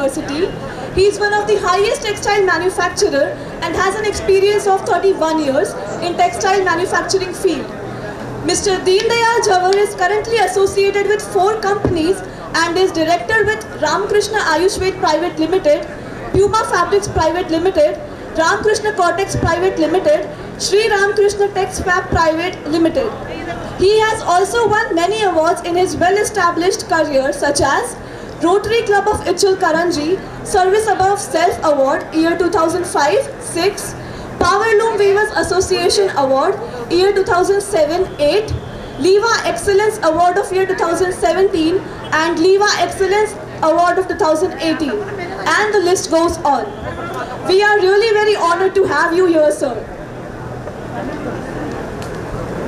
University. He is one of the highest textile manufacturer and has an experience of 31 years in textile manufacturing field. Mr. Deen Dayal Jawar is currently associated with 4 companies and is director with Ramakrishna Ayushved Private Limited, Puma Fabrics Private Limited, Ramakrishna Cortex Private Limited, Sri Ramakrishna Texfab Private Limited. He has also won many awards in his well-established career such as Rotary Club of Ichalkaranji, Service Above Self Award, year 2005-06, Powerloom Weavers Association Award, year 2007-08, Liva Excellence Award of year 2017 and Liva Excellence Award of 2018, and the list goes on. We are really very honored to have you here, sir.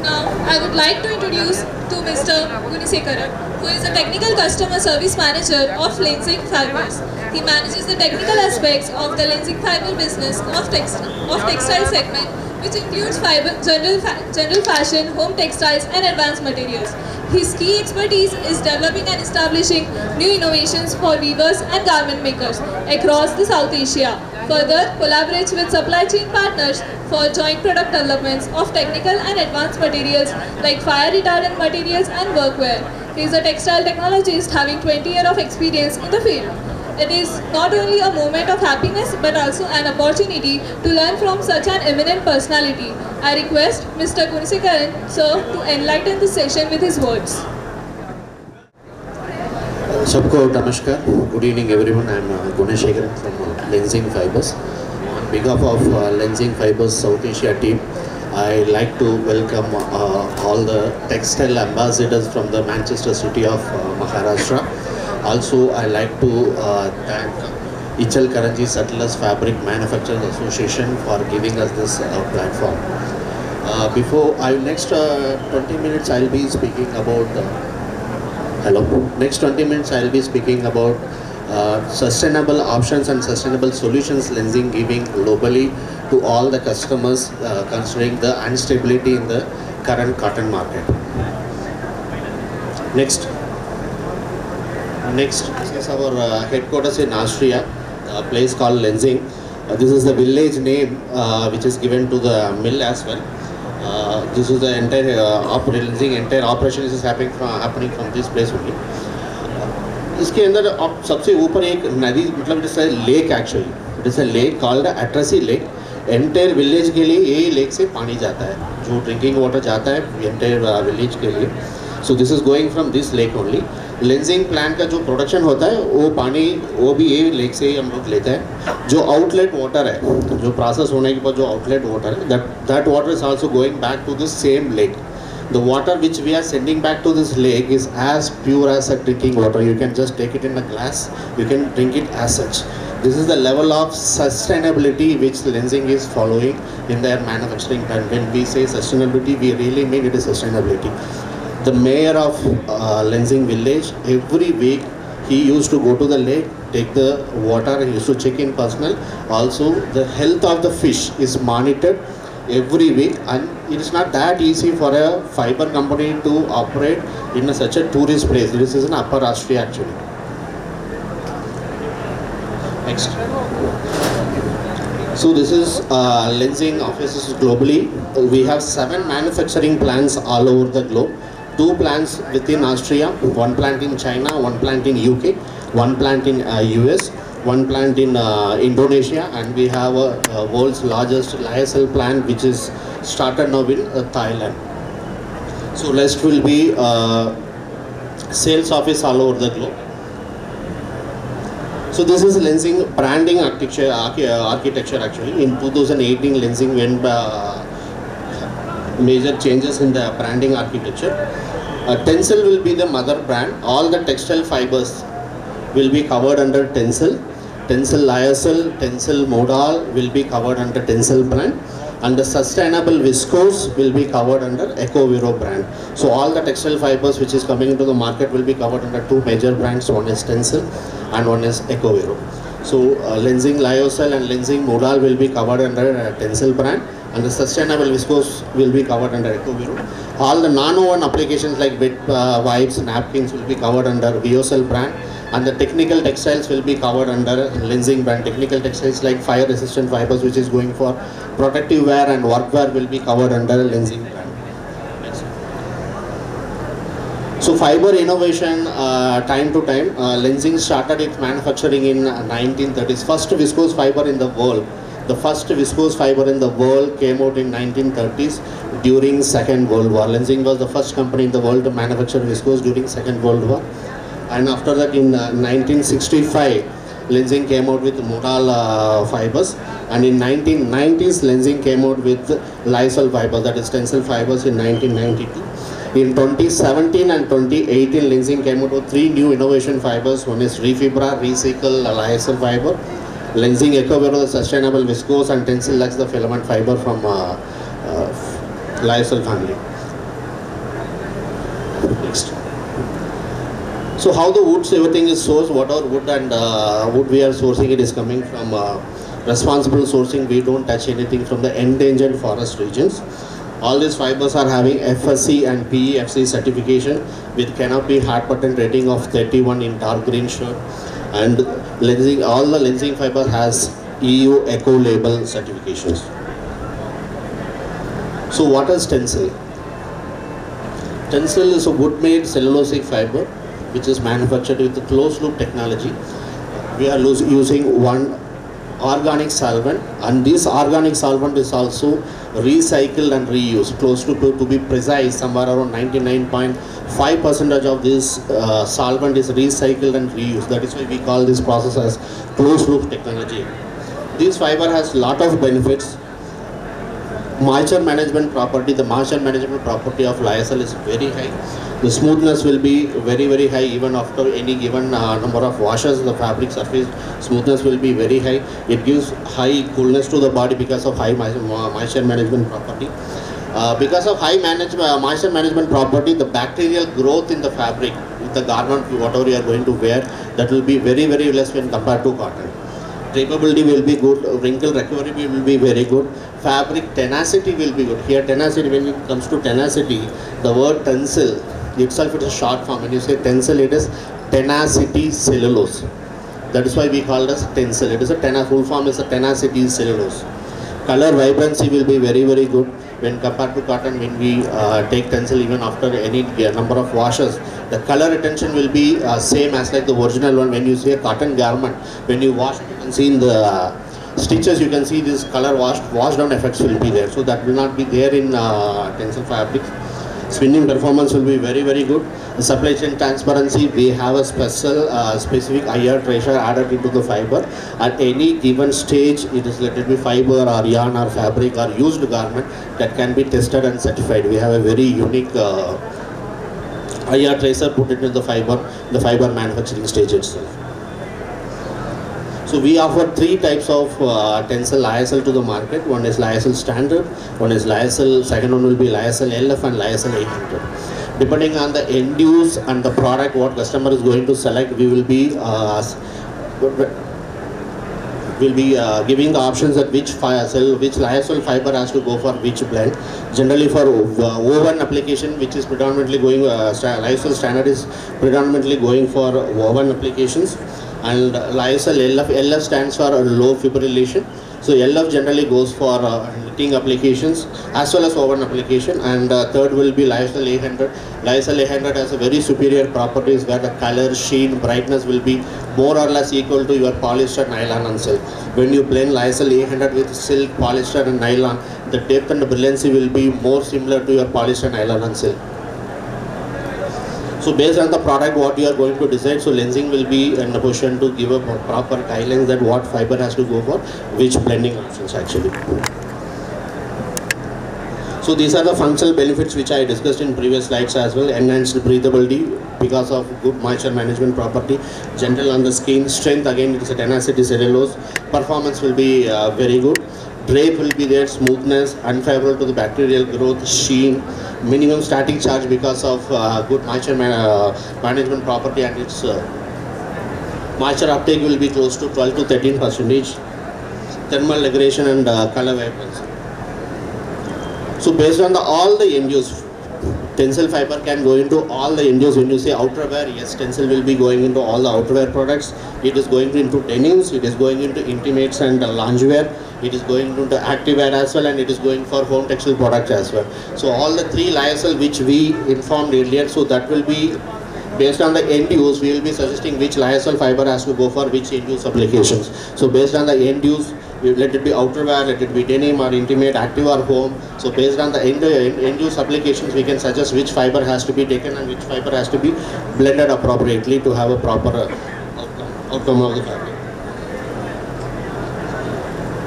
Now, I would like to introduce to Mr. Gunisekaran, who is a Technical Customer Service Manager of Lensing Fibers. He manages the technical aspects of the Lensing Fiber business of textile segment, which includes general fashion, home textiles and advanced materials. His key expertise is developing and establishing new innovations for weavers and garment makers across the South Asia. Further, collaborates with supply chain partners for joint product developments of technical and advanced materials like fire retardant materials and workwear. He is a textile technologist having 20 years of experience in the field. It is not only a moment of happiness but also an opportunity to learn from such an eminent personality. I request Mr. Gunisekaran, sir, to enlighten the session with his words. Sabko Namaskar. Good evening everyone. I am Gunisekaran from Lensing Fibers. On behalf of Lensing Fibers South Asia team, I like to welcome all the textile ambassadors from the Manchester city of Maharashtra. Also, I like to thank Ichalkaranji Settlers Fabric Manufacturers Association for giving us this platform. Before next 20 minutes, I'll be speaking about. Next 20 minutes, I'll be speaking about sustainable options and sustainable solutions Lensing giving globally to all the customers, considering the instability in the current cotton market. Next, this is our headquarters in Austria, a place called Lensing. This is the village name which is given to the mill as well. This is the entire Lensing entire operation is happening from this place only. इसके अंदर अब सबसे ऊपर एक नदी मतलब it is a lake actually it is a lake called Atrasi lake entire village के लिए यही लेक से पानी जाता है जो ड्रिंकिंग वाटर जाता है एंटायर विलेज के लिए so this is going from this lake only lensing plant का जो प्रोडक्शन होता है वो पानी वो भी यही लेक से ही हम लोग लेते हैं जो आउटलेट वाटर है जो प्रोसेस होने के बाद जो आउटलेट वाटर है that water is also going back to the same lake. The water which we are sending back to this lake is as pure as a drinking water. You can just take it in a glass, you can drink it as such. This is the level of sustainability which Lensing is following in their manufacturing. And when we say sustainability, we really mean it is sustainability. The mayor of Lensing village, every week he used to go to the lake, take the water, he used to check in personal. Also, the health of the fish is monitored every week, and it is not that easy for a fiber company to operate in such a tourist place. This is in Upper Austria actually. Next. So this is Lensing offices globally. We have 7 manufacturing plants all over the globe. 2 plants within Austria, 1 plant in China, 1 plant in UK, 1 plant in US, 1 plant in Indonesia, and we have a world's largest lyocell plant which is started now in Thailand. So rest will be sales office all over the globe. So this is Lensing branding architecture actually. In 2018 Lensing went major changes in the branding architecture. Tencel will be the mother brand. All the textile fibers will be covered under Tencel. Tencel lyocell, Tencel modal will be covered under Tencel brand, and the sustainable viscose will be covered under EcoVero brand. So all the textile fibers which is coming into the market will be covered under 2 major brands. One is Tencel and one is EcoVero. So Lensing lyocell and Lensing modal will be covered under Tencel brand, and the sustainable viscose will be covered under EcoVero. All the nano-one applications like bed wipes, napkins will be covered under Viocell brand, And the technical textiles will be covered under Lenzing brand. Technical textiles like fire resistant fibers, which is going for protective wear and workwear, will be covered under Lenzing brand. Next. So fiber innovation, time to time, Lenzing started its manufacturing in 1930s. First viscose fiber in the world. The first viscose fiber in the world came out in 1930s during Second World War. Lenzing was the first company in the world to manufacture viscose during Second World War. And after that, in 1965, Lenzing came out with modal fibers. And in 1990s, Lenzing came out with Lysol fibers, that is Tencel fibers, in 1992. In 2017 and 2018, Lenzing came out with 3 new innovation fibers. One is Refibra, Recycle, Lysol fiber. Lenzing EcoVero, the sustainable viscose, and Tencel Lux, the filament fiber from Lysol family. Next. So how the woods, everything is sourced, whatever wood and wood we are sourcing, it is coming from responsible sourcing. We don't touch anything from the endangered forest regions. All these fibers are having FSC and PEFC certification with canopy hard patent rating of 31 in dark green shirt. And Lenzing, all the Lenzing fiber has EU Eco Label certifications. So what is Tencel? Tencel is a wood-made cellulosic fiber which is manufactured with closed loop technology. We are using one organic solvent, and this organic solvent is also recycled and reused. Close to be precise, somewhere around 99.5% of this solvent is recycled and reused. That is why we call this process as closed loop technology. This fiber has lot of benefits. Moisture management property, the moisture management property of Lysol is very high. The smoothness will be very high even after any given number of washes. The fabric surface smoothness will be very high. It gives high coolness to the body because of high moisture management property. Because of high moisture management property, the bacterial growth in the fabric, the garment, whatever you are going to wear, that will be very less when compared to cotton. Drapability will be good, wrinkle recovery will be very good, fabric tenacity will be good. Here tenacity, when it comes to tenacity, the word Tencel itself is a short form. When you say Tencel, it is tenacity cellulose. That is why we call it as Tencel. It is a full form is a tenacity cellulose. Color vibrancy will be very good when compared to cotton. When we take Tencel, even after any number of washes, the color retention will be same as like the original one. When you see a cotton garment, when you wash it, you can see in the stitches, you can see this color wash down effects will be there. So that will not be there in Tencel fabric. Spinning performance will be very good. The supply chain transparency, we have a specific IR tracer added into the fiber. At any given stage, it is let it be fiber or yarn or fabric or used garment, that can be tested and certified. We have a very unique IR tracer put into the fiber manufacturing stage itself. So we offer 3 types of Tencel Lysol to the market. One is Lysol Standard, one is Lysol, second one will be Lysol LF and Lysol 800. Depending on the end use and the product what customer is going to select, we will be giving the options that which Lysol fiber has to go for which blend. Generally for woven application, which is predominantly going, Lysol Standard is predominantly going for woven applications. And Lysol LF stands for low fibrillation. So LF generally goes for knitting applications as well as woven application. And third will be Lysol 800. Lysol 800 has a very superior properties where the color, sheen, brightness will be more or less equal to your polyester, nylon and silk. When you blend Lysol 800 with silk, polyester and nylon, the depth and the brilliancy will be more similar to your polyester, nylon and silk. So based on the product what you are going to decide, so Lenzing will be in a position to give a proper guidelines that what fiber has to go for which blending options actually. So these are the functional benefits which I discussed in previous slides as well. Enhanced breathability because of good moisture management property, gentle on the skin, strength, again it is a tenacity cellulose, performance will be very good. Drape will be there, smoothness, unfavorable to the bacterial growth, sheen, minimum static charge because of good moisture management property, and its moisture uptake will be close to 12 to 13%. Thermal degradation and color vibrancy. So based on all the end use, Tencel fiber can go into all the end use. When you say outerwear, yes, Tencel will be going into all the outerwear products. It is going into denims, it is going into intimates and loungewear, it is going into activewear as well, and it is going for home textile products as well. So all the three lyocell which we informed earlier, so that will be based on the end use, we will be suggesting which lyocell fiber has to go for which end use applications. So based on the end use, let it be outerwear, let it be denim or intimate, active or home. So based on the end use applications, we can suggest which fiber has to be taken and which fiber has to be blended appropriately to have a proper outcome of the fabric.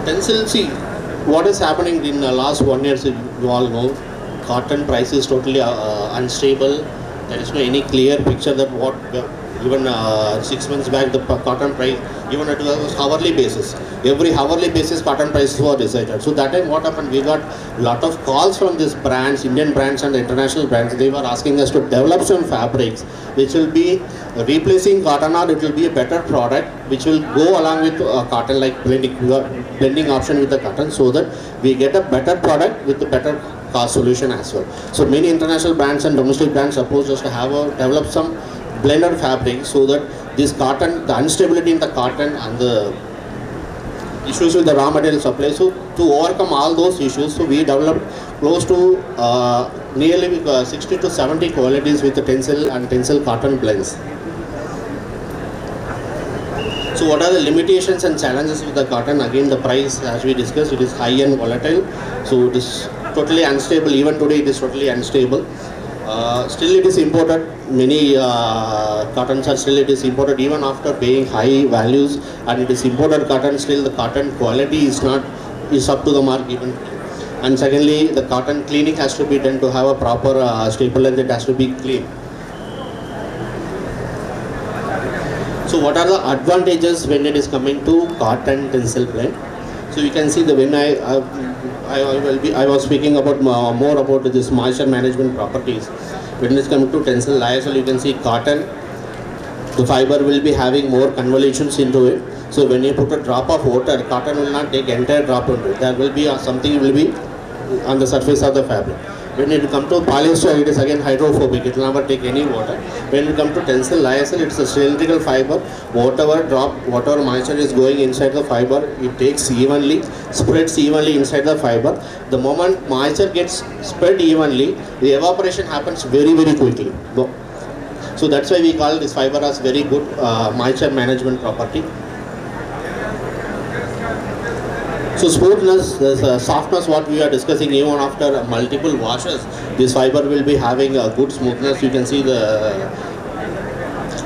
Tencel, see, what is happening in the last 1 year, so you all know, cotton price is totally unstable. There is no any clear picture that what even 6 months back the cotton price, even at a hourly basis, every hourly basis cotton prices were decided. So that time what happened, we got lot of calls from these brands, Indian brands and international brands. They were asking us to develop some fabrics which will be replacing cotton, or it will be a better product which will go along with cotton, like blending option with the cotton, so that we get a better product with a better cost solution as well. So many international brands and domestic brands approached us to have develop some blended fabric, so that this cotton, the instability in the cotton and the issues with the raw material supply, so to overcome all those issues, so we developed close to nearly 60 to 70 qualities with the Tencel and Tencel cotton blends. So what are the limitations and challenges with the cotton? Again, the price, as we discussed, it is high and volatile, so it is totally unstable. Even today it is totally unstable. Still it is imported. Many cottons are still it is imported, even after paying high values, and it is imported cotton. Still the cotton quality is not up to the mark even. And secondly, the cotton cleaning has to be done to have a proper staple length. It has to be clean. So what are the advantages when it is coming to cotton Tencel blend? So you can see the when I was speaking about more about this moisture management properties. When it is coming to Tencel lyocell, you can see cotton, the fiber will be having more convolutions into it. So when you put a drop of water, cotton will not take entire drop into it. There will be something will be on the surface of the fabric. When it comes to polyester, it is again hydrophobic. It will never take any water. When it comes to Tencel lyocell, it's a cylindrical fiber. Whatever moisture is going inside the fiber, it takes evenly, spreads evenly inside the fiber. The moment moisture gets spread evenly, the evaporation happens very, very quickly. So that's why we call this fiber as very good moisture management property. So smoothness, the softness, what we are discussing, even after multiple washes, this fiber will be having a good smoothness. You can see the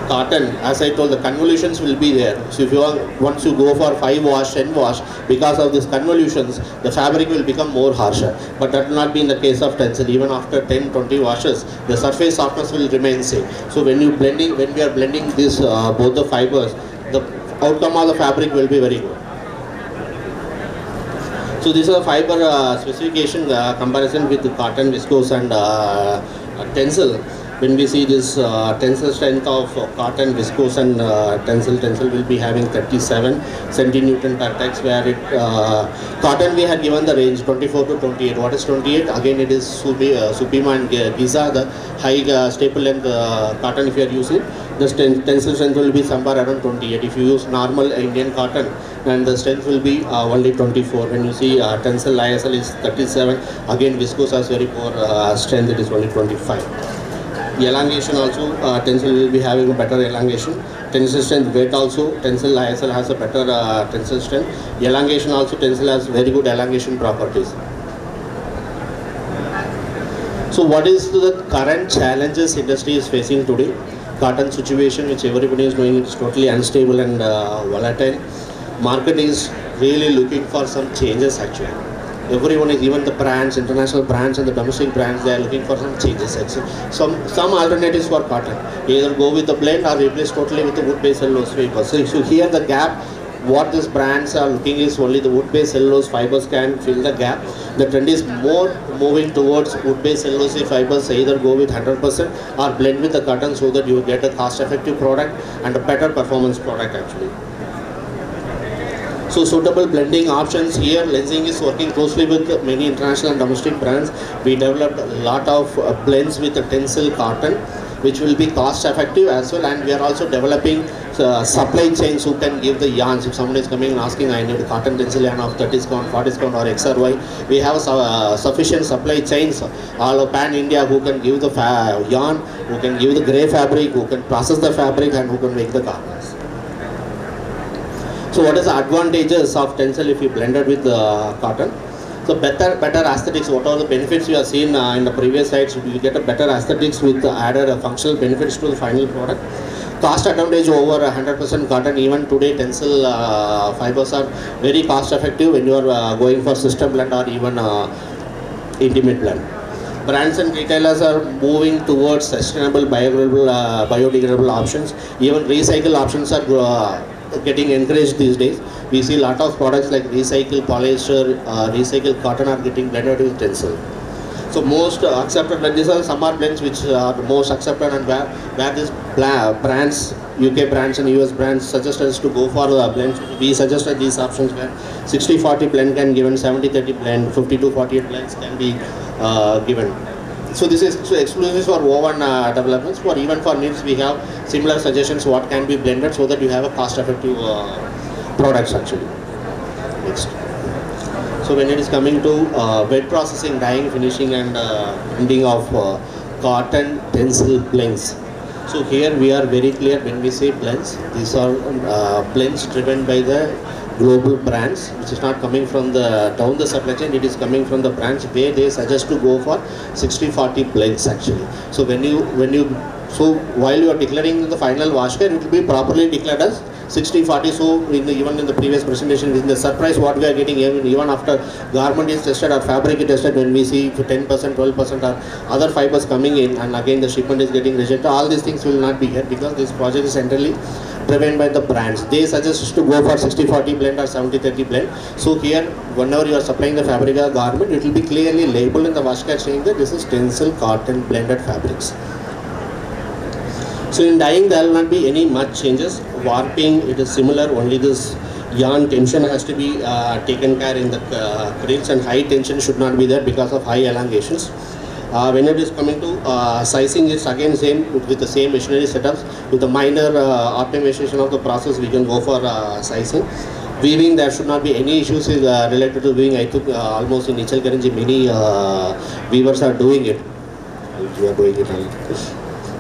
cotton, as I told, the convolutions will be there. So if you once you go for 5 wash, 10 wash, because of these convolutions, the fabric will become more harsher. But that will not be in the case of Tencel. Even after 10, 20 washes, the surface softness will remain same. So when we are blending this both the fibers, the outcome of the fabric will be very good. So this is a fiber specification comparison with cotton, viscose and Tencel. When we see this tensile strength of cotton, viscose and Tencel will be having 37 cm per tex, where it cotton we had given the range 24 to 28. What is 28? Again it is Supima and Giza, the high staple length cotton if you are using. The tensile strength will be somewhere around 28. If you use normal Indian cotton, and the strength will be only 24. When you see Tencel lyocell is 37, again viscose has very poor strength, it is only 25. The elongation also, Tencel will be having a better elongation. Tensile strength, weight also, Tencel lyocell has a better tensile strength. Elongation also, Tencel has very good elongation properties. So what is the current challenges industry is facing today? Cotton situation, which everybody is knowing, it's totally unstable and volatile. Market is really looking for some changes actually. Everyone is, even the brands, international brands and the domestic brands, they are looking for some changes actually. Some alternatives for cotton. Either go with the blend or replace totally with the wood-based cellulose fibers. So if you hear the gap, what these brands are looking is only the wood-based cellulose fibers can fill the gap. The trend is more moving towards wood-based cellulose fibers. Either go with 100% or blend with the cotton, so that you get a cost-effective product and a better performance product actually. So suitable blending options here. Lenzing is working closely with many international and domestic brands. We developed a lot of blends with the Tencel cotton, which will be cost effective as well, and we are also developing supply chains who can give the yarns. If someone is coming and asking, I need a cotton Tencel yarn of 30 count, 40 count or X or Y, we have sufficient supply chains all over pan India who can give the yarn, who can give the grey fabric, who can process the fabric, and who can make the garments. So what is the advantages of Tencel if you blend it with cotton? So better aesthetics. What are the benefits you have seen in the previous slides? You get a better aesthetics with added functional benefits to the final product. Cost advantage over 100% cotton. Even today, Tencel fibers are very cost effective when you are going for system blend or even intimate blend. Brands and retailers are moving towards sustainable, biodegradable options. Even recycle options are getting encouraged these days. We see a lot of products like recycled polyester, recycled cotton are getting blended with Tencel. So most accepted blends, these are some are blends which are the most accepted, and where these brands, UK brands and US brands suggest us to go for the blends. We suggested these options where 60-40 blend can given, 70-30 blend, 50-48 blends can be given. So this is exclusive for woven developments. For even for knits, we have similar suggestions what can be blended so that you have a cost-effective products actually. Next. So when it is coming to wet processing, dyeing, finishing, and blending of cotton Tencel blends. So here we are very clear when we say blends. These are blends driven by the global brands, which is not coming from the down the supply chain. It is coming from the brands where they suggest to go for 60-40 blends actually. So so while you are declaring the final wash care, it will be properly declared as 60-40. So even in the previous presentation, in the surprise what we are getting, even after garment is tested or fabric is tested, when we see 10%, 12% or other fibers coming in, and again the shipment is getting rejected, all these things will not be here because this project is entirely driven by the brands. They suggest us to go for 60-40 blend or 70-30 blend. So here, whenever you are supplying the fabric or garment, it will be clearly labeled in the wash card saying that this is Tencel cotton blended fabrics. So in dyeing, there will not be any much changes. Warping, it is similar, only this yarn tension has to be taken care in the creels, and high tension should not be there because of high elongations. When it is coming to sizing, it's again same with the same machinery setups. With the minor optimization of the process, we can go for sizing. Weaving, there should not be any issues related to weaving. I think almost in Ichalkaranji many weavers are doing it. We are doing it.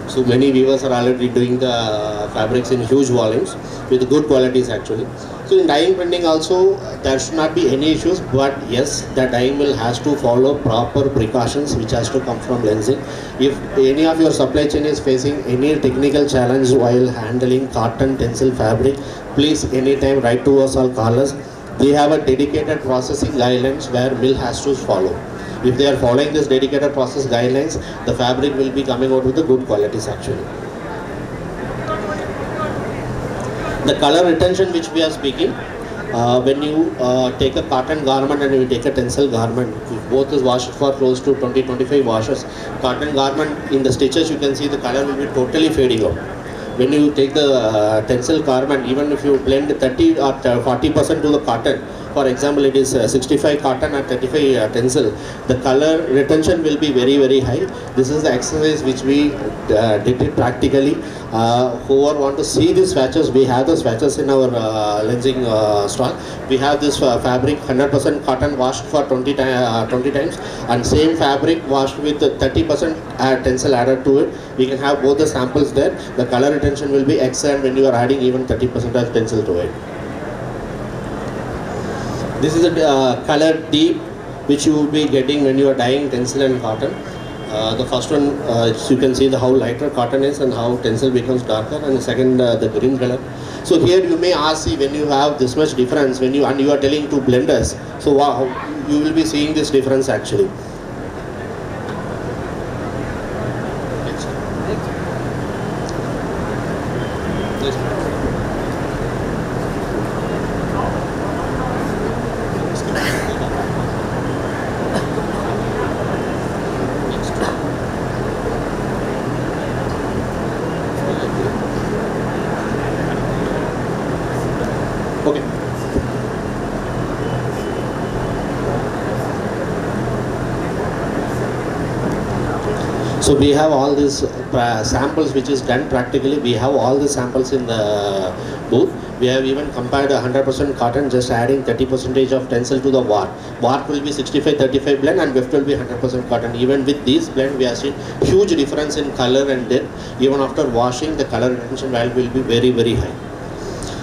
So many weavers are already doing the fabrics in huge volumes with good qualities actually. So in dyeing printing also, there should not be any issues, but yes, the dyeing mill has to follow proper precautions which has to come from lensing. If any of your supply chain is facing any technical challenge while handling cotton Tencel fabric, please anytime write to us or call us. We have a dedicated processing guidelines where mill has to follow. If they are following this dedicated process guidelines, the fabric will be coming out with the good qualities actually. The color retention which we are speaking, when you take a cotton garment and you take a Tencel garment, if both is washed for close to 20-25 washes, cotton garment in the stitches you can see the color will be totally fading out. When you take the Tencel garment, even if you blend 30 or 40% to the cotton, for example it is 65 cotton and 35 Tencel, the color retention will be very, very high. This is the exercise which we did it practically. Whoever want to see these swatches, we have the swatches in our lensing stall. We have this fabric 100% cotton washed for 20 times, and same fabric washed with 30% Tencel added to it. We can have both the samples there. The color retention will be excellent when you are adding even 30% of Tencel to it. This is a color deep which you will be getting when you are dyeing Tencel and cotton. The first one, you can see how lighter cotton is and how Tencel becomes darker, and the second, the green color. So here you may ask, see, when you have this much difference, when you are telling to blenders, so wow, you will be seeing this difference actually. Okay. So we have all these samples which is done practically. We have all the samples in the booth. We have even compared 100% cotton, just adding 30% of Tencel to the warp. Warp will be 65-35 blend and Weft will be 100% cotton. Even with these blend, we have seen huge difference in color and depth. Even after washing, the color retention value will be very, very high.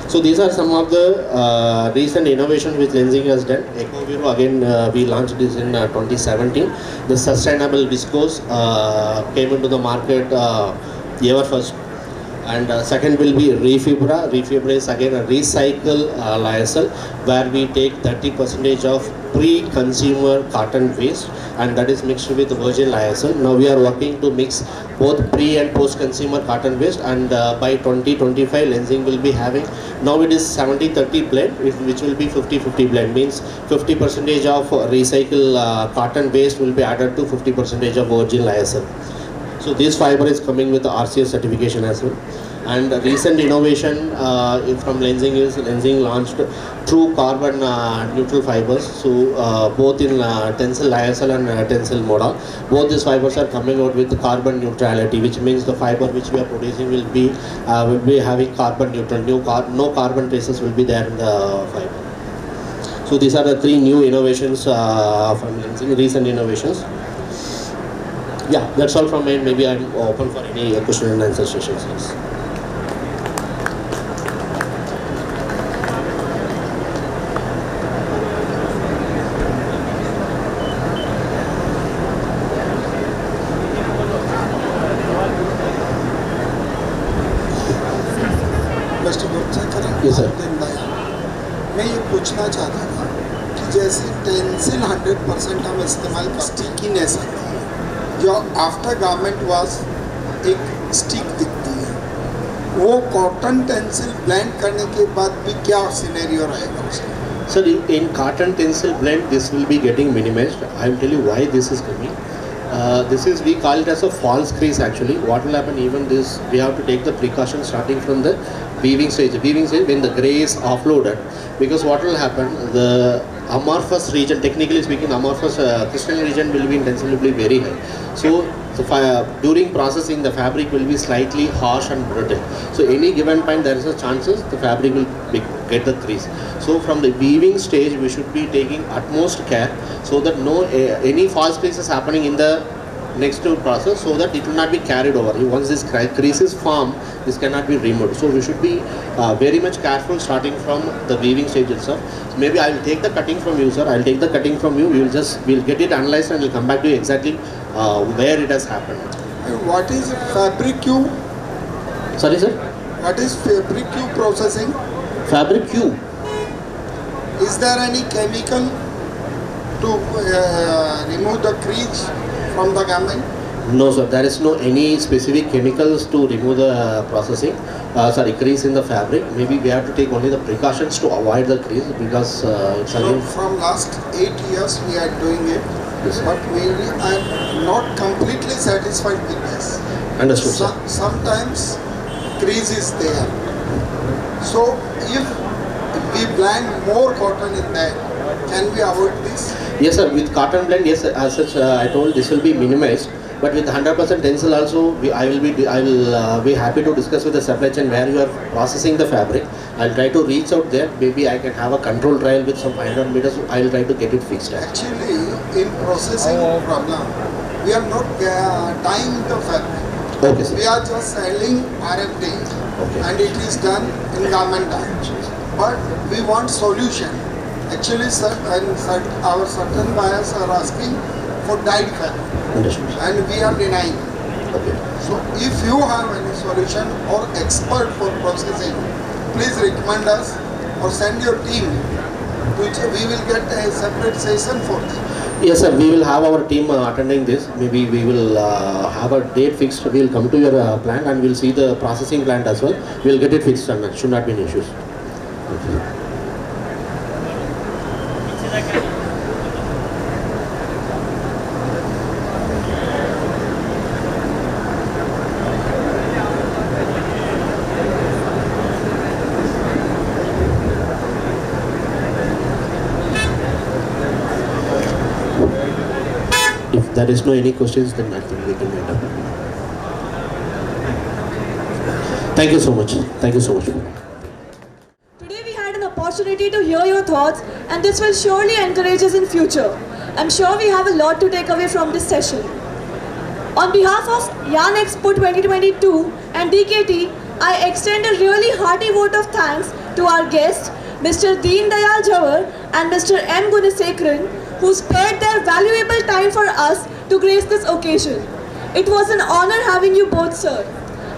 So these are some of the recent innovations which Lenzing has done. Eco again, we launched this in 2017. The sustainable viscose came into the market ever first. And second will be Refibra. Refibra is again a recycle lyocell where we take 30% of pre-consumer cotton waste and that is mixed with virgin lyocell. Now we are working to mix both pre and post-consumer cotton waste and by 2025 Lenzing will be having, now it is 70-30 blend which will be 50-50 blend, means 50% of recycle cotton waste will be added to 50% of virgin lyocell. So this fiber is coming with the RCS certification as well. And recent innovation from Lenzing is Lenzing launched true carbon neutral fibers. So both in Tencel lyocell and Tencel model, both these fibers are coming out with carbon neutrality, which means the fiber which we are producing will be having carbon neutral. No carbon traces will be there in the fiber. So these are the three new innovations from Lenzing, recent innovations. Yeah, that's all from me. Maybe I'm open for any question and answer sessions. Yes. Yes, sir. मैं ये पूछना चाहता था कि जैसे tensile 100% हम इस्तेमाल कर स्टिकीनेस आती है, जो आफ्टर गारमेंट वॉश एक स्टिक दिखती है, वो कॉटन टेंसिल ब्लेंड करने के बाद भी क्या सिनेरियो रहेगा उसका? Sir, in cotton Tencel blend, this will be getting minimized. I will tell you why this is coming. This is, we call it as a false crease actually. What will happen, even this, we have to take the precaution starting from the weaving stage. Weaving stage when the gray is offloaded, because what will happen, the amorphous region, technically speaking, amorphous crystalline region will be in Tencel will be very high. So during processing, the fabric will be slightly harsh and brittle. So any given time there is a chances the fabric will get the crease. So from the weaving stage we should be taking utmost care so that no any false crease is happening in the next to process, so that it will not be carried over. Once this crease is formed, this cannot be removed. So we should be very much careful starting from the weaving stage itself. So maybe I will take the cutting from you, sir. I will take the cutting from you. We'll get it analyzed and we'll come back to you exactly where it has happened. What is fabric Q? Sorry, sir. What is fabric Q processing? Fabric Q. Is there any chemical to remove the crease from the garment? No, sir. There is no any specific chemicals to remove the crease in the fabric. Maybe we have to take only the precautions to avoid the crease, because it's again. From last 8 years we are doing it, yes, but we are not completely satisfied with this. Understood, sir. Sometimes crease is there. So if we blend more cotton in there, can we avoid this? Yes, sir. With cotton blend, yes, as such, I told this will be minimized. But with 100% Tencel also, I will be happy to discuss with the supply chain where you are processing the fabric. I'll try to reach out there. Maybe I can have a control trial with some 500 meters. I'll try to get it fixed. Actually, in processing problem, we are not dyeing the fabric. Okay, sir. We are just selling RFD, Okay, and it is done in garment dye. But we want solution. Actually, our certain buyers are asking for dyed fabric. Understood. And we are denying. Okay. So if you have any solution or expert for processing, please recommend us or send your team, which we will get a separate session for them. Yes, sir. We will have our team attending this. Maybe we will have a date fixed. We will come to your plant and we will see the processing plant as well. We will get it fixed and it should not be any issues. Okay. If there is no any questions, then I think we can end up. Thank you so much. Thank you so much. Today we had an opportunity to hear your thoughts, and this will surely encourage us in future. I'm sure we have a lot to take away from this session. On behalf of Yarn Expo 2022 and DKT, I extend a really hearty vote of thanks to our guests, Mr. Deen Dayal Jhawar and Mr. M. Gunesekaran, who spared their valuable time for us to grace this occasion. It was an honor having you both, sir.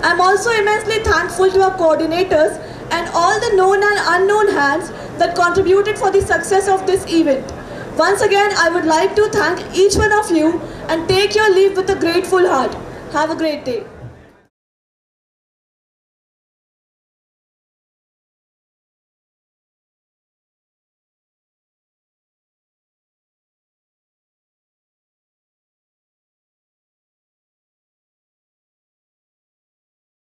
I'm also immensely thankful to our coordinators and all the known and unknown hands that contributed for the success of this event. Once again, I would like to thank each one of you and take your leave with a grateful heart. Have a great day.